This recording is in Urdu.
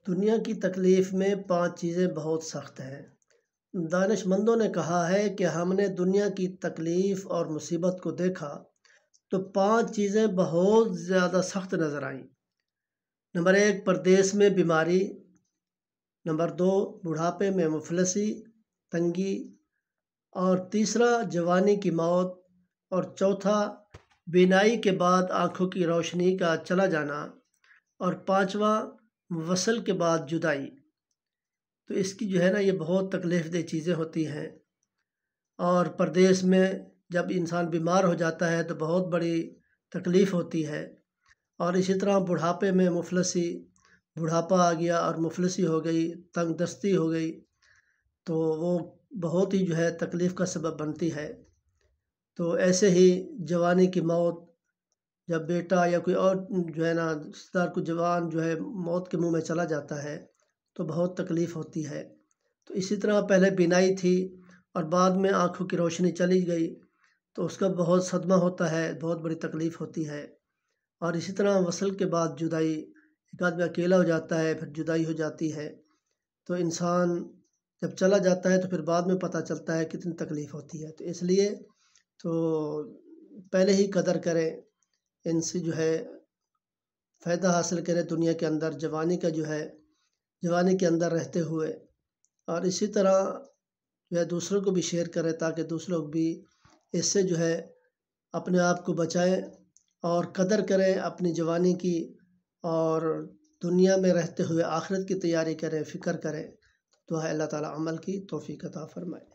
دنیا کی تکلیف میں 5 چیزیں بہت سخت ہیں۔ دانش مندوں نے کہا ہے کہ ہم نے دنیا کی تکلیف اور مصیبت کو دیکھا تو 5 چیزیں بہت زیادہ سخت نظر آئیں۔ نمبر 1، پردیس میں بیماری۔ نمبر 2، بڑھاپے میں مفلسی، تنگی۔ اور تیسرا، جوانی کی موت۔ اور چوتھا، بینائی کے بعد آنکھوں کی روشنی کا چلا جانا۔ اور پانچواں، وصل کے بعد جدائی۔ تو اس کی جو ہے نا یہ بہت تکلیف دہ چیزیں ہوتی ہیں۔ اور پردیس میں جب انسان بیمار ہو جاتا ہے تو بہت بڑی تکلیف ہوتی ہے۔ اور اسی طرح بڑھاپے میں مفلسی، بڑھاپا آ گیا اور مفلسی ہو گئی، تنگ دستی ہو گئی، تو وہ بہت ہی جو ہے تکلیف کا سبب بنتی ہے۔ تو ایسے ہی جوانی کی موت، جب بیٹا یا کوئی اور جو ہے نا رشتہ دار کو جوان جو ہے موت کے منہ میں چلا جاتا ہے تو بہت تکلیف ہوتی ہے۔ تو اسی طرح پہلے بینائی تھی اور بعد میں آنکھوں کی روشنی چلی گئی تو اس کا بہت صدمہ ہوتا ہے، بہت بڑی تکلیف ہوتی ہے۔ اور اسی طرح وصل کے بعد جدائی، ایک آدمی اکیلا ہو جاتا ہے پھر جدائی ہو جاتی ہے، تو انسان جب چلا جاتا ہے تو پھر بعد میں پتہ چلتا ہے کتنی تکلیف ہوتی ہے۔ تو اس لیے تو پہلے ہی قدر کریں، ان سے جو ہے فائدہ حاصل کریں دنیا کے اندر، جوانی کا جو ہے جوانی کے اندر رہتے ہوئے۔ اور اسی طرح جو ہے دوسروں کو بھی شیئر کریں تاکہ دوسرے لوگ بھی اس سے جو ہے اپنے آپ کو بچائیں اور قدر کریں اپنی جوانی کی، اور دنیا میں رہتے ہوئے آخرت کی تیاری کریں، فکر کریں۔ تو اللہ تعالیٰ عمل کی توفیق عطا فرمائے۔